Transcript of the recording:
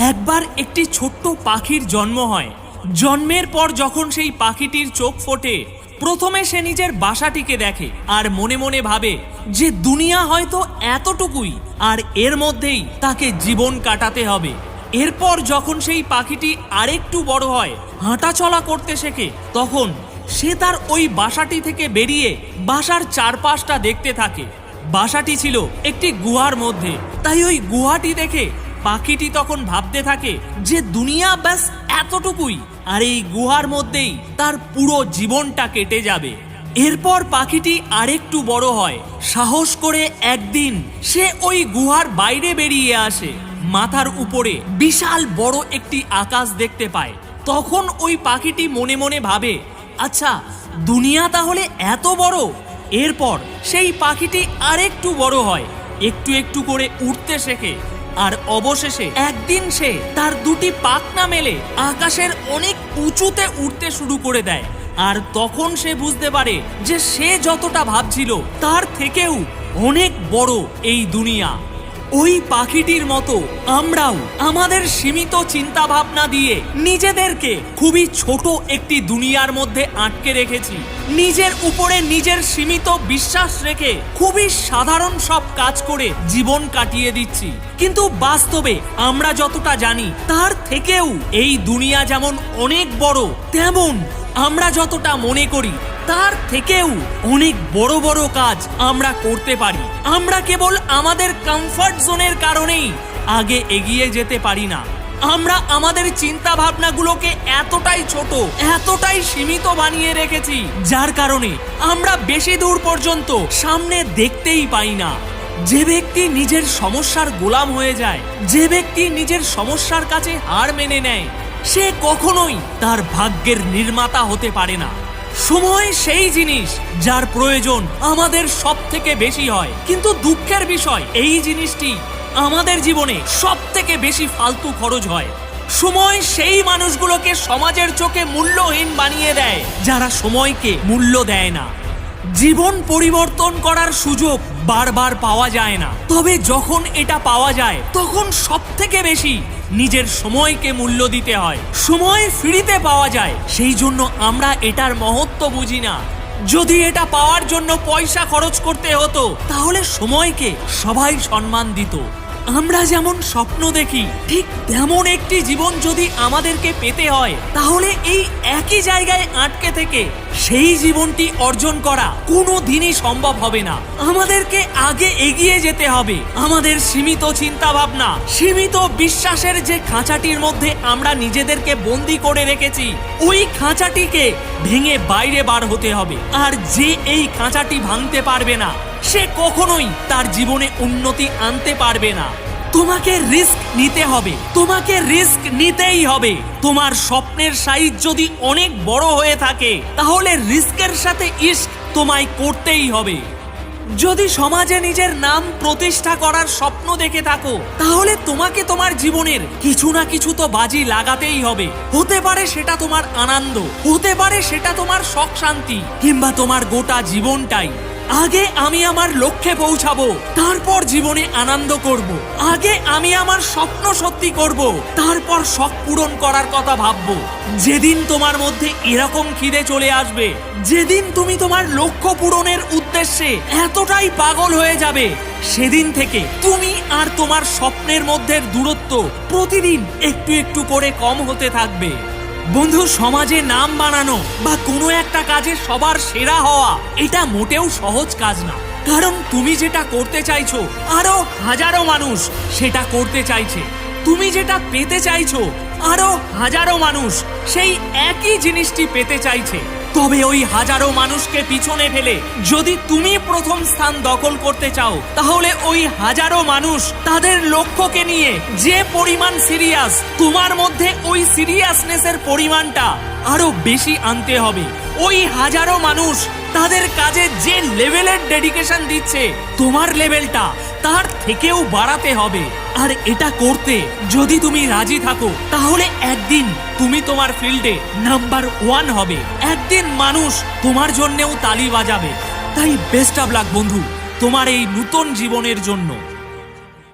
একবার একটি ছোট্ট পাখির জন্ম হয়। জন্মের পর যখন সেই পাখিটির চোখ ফোটে, প্রথমে সে নিজের বাসাটিকে দেখে আর মনে মনে ভাবে যে দুনিয়া হয়তো এতটুকুই, আর এর মধ্যেই তাকে জীবন কাটাতে হবে। এরপর যখন সেই পাখিটি আরেকটু বড় হয়, হাঁটা চলা করতে শেখে, তখন সে তার ওই বাসাটি থেকে বেরিয়ে বাসার চারপাশটা দেখতে থাকে। বাসাটি ছিল একটি গুহার মধ্যে, তাই ওই গুহাটি দেখে পাখিটি তখন ভাবতে থাকে যে দুনিয়া ব্যাস এতটুকুই, আর এই গুহার মধ্যেই তার পুরো জীবনটা কেটে যাবে। এরপর পাখিটি আরেকটু বড় হয়, সাহস করে একদিন সে ওই গুহার বাইরে বেরিয়ে আসে। মাথার উপরে বিশাল বড় একটি আকাশ দেখতে পায়। তখন ওই পাখিটি মনে মনে ভাবে, আচ্ছা দুনিয়া তাহলে এত বড়। এরপর সেই পাখিটি আরেকটু বড় হয়, একটু একটু করে উড়তে শেখে, আর অবশেষে একদিন সে তার দুটি পাখনা মেলে আকাশের অনেক উঁচুতে উঠতে শুরু করে দেয়। আর তখন সে বুঝতে পারে যে সে যতটা ভাবছিল তার থেকেও অনেক বড় এই দুনিয়া। ওই পাখিটির মতো আমরাও আমাদের সীমিত চিন্তা ভাবনা দিয়ে নিজেদেরকে খুবই ছোট একটি দুনিয়ার মধ্যে আটকে রেখেছি। নিজের উপরে নিজের সীমিত বিশ্বাস রেখে খুবই সাধারণ সব কাজ করে জীবন কাটিয়ে দিচ্ছি। কিন্তু বাস্তবে আমরা যতটা জানি তার থেকেও এই দুনিয়া যেমন অনেক বড়, তেমন আমরা যতটা মনে করি তার থেকেও অনেক বড় বড় কাজ আমরা করতে পারি। আমরা কেবল আমাদের কমফর্ট জোনের কারণেই আগে এগিয়ে যেতে পারি না। আমরা আমাদের চিন্তা ভাবনাগুলোকে এতটাই ছোট, এতটাই সীমিত বানিয়ে রেখেছি, যার কারণে আমরা বেশি দূর পর্যন্ত সামনে দেখতেই পাই না। যে ব্যক্তি নিজের সমস্যার গোলাম হয়ে যায়, যে ব্যক্তি নিজের সমস্যার কাছে হার মেনে নেয়, সে কখনোই তার ভাগ্যের নির্মাতা হতে পারে না। সময় সেই জিনিস যার প্রয়োজন আমাদের সব থেকে বেশি হয়, কিন্তু দুঃখের বিষয় এই জিনিসটি আমাদের জীবনে সব থেকে বেশি ফালতু খরচ হয়। সময় সেই মানুষগুলোকে সমাজের চোখে মূল্যহীন বানিয়ে দেয় যারা সময়কে মূল্য দেয় না। জীবন পরিবর্তন করার সুযোগ বারবার পাওয়া যায় না, তবে যখন এটা পাওয়া যায় তখন সব থেকে বেশি নিজের সময়কে মূল্য দিতে হয়। সময় ফ্রিতে পাওয়া যায়, সেই জন্য আমরা এটার মহত্ব বুঝি না। যদি এটা পাওয়ার জন্য পয়সা খরচ করতে হতো, তাহলে সময়কে সবাই সম্মান দিত। আমরা যেমন স্বপ্ন দেখি, ঠিক তেমন একটি জীবন যদি আমাদেরকে পেতে হয়, তাহলে এই একই জায়গায় আটকে থেকে সেই জীবনটি অর্জন করা কোনো দিনই সম্ভব হবে না। আমাদেরকে আগে এগিয়ে যেতে হবে। আমাদের সীমিত চিন্তা ভাবনা, সীমিত বিশ্বাসের যে খাঁচাটির মধ্যে আমরা নিজেদেরকে বন্দি করে রেখেছি, ওই খাঁচাটিকে ভেঙে বাইরে বার হতে হবে। আর যে এই খাঁচাটি ভাঙতে পারবে না, সে কখনোই তার জীবনে উন্নতি আনতে পারবে না। তোমাকে রিস্ক নিতে হবে, তোমাকে রিস্ক নিতেই হবে। তোমার স্বপ্নের সাইজ যদি অনেক বড় হয়ে থাকে, তাহলে রিস্কের সাথে ইশক তোমায় করতেই হবে। যদি সমাজে নিজের নাম প্রতিষ্ঠা করার স্বপ্ন দেখে থাকো, তাহলে তোমাকে তোমার জীবনের কিছু না কিছু তো বাজি লাগাতেই হবে। হতে পারে সেটা তোমার আনন্দ, হতে পারে সেটা তোমার শখ শান্তি, কিংবা তোমার গোটা জীবনটাই। আগে আমি আমার লক্ষ্যে পৌঁছাবো, তারপর জীবনে আনন্দ করব। আগে আমি আমার স্বপ্ন সত্যি করব, তারপর শখ পূরণ করার কথা ভাববো। যেদিন তোমার মধ্যে এরকম খিদে চলে আসবে, যেদিন তুমি তোমার লক্ষ্য পূরণের উদ্দেশ্যে এতটাই পাগল হয়ে যাবে, সেদিন থেকে তুমি আর তোমার স্বপ্নের মধ্যে দূরত্ব প্রতিদিন একটু একটু করে কম হতে থাকবে। বন্ধু, সমাজে নাম বানানো বা কোনো একটা কাজে সবার সেরা হওয়া, এটা মোটেও সহজ কাজ না। কারণ তুমি যেটা করতে চাইছো, আরো হাজারো মানুষ সেটা করতে চাইছে। তুমি যেটা পেতে চাইছো, আরো হাজারো মানুষ সেই একই জিনিসটি পেতে চাইছে। তবে ওই হাজারো মানুষকে পিছনে ফেলে যদি তুমি প্রথম স্থান দখল করতে চাও, তাহলে ওই হাজারো মানুষ তাদের লক্ষ্যকে নিয়ে যে পরিমাণ সিরিয়াস, তোমার মধ্যে ওই সিরিয়াসনেসের পরিমাণটা আরো বেশি আনতে হবে। ওই হাজারো মানুষ তাদের কাজে যে লেভেলের ডেডিকেশন দিচ্ছে, তোমার লেভেলটা তার থেকেও বাড়াতে হবে। আর এটা করতে যদি তুমি রাজি থাকো, তাহলে একদিন তুমি তোমার ফিল্ডে নাম্বার 1 হবে। একদিন মানুষ তোমার জন্যেও তালি বাজাবে। তাই বেস্ট অফ লাক বন্ধু, তোমার এই নতুন জীবনের জন্য।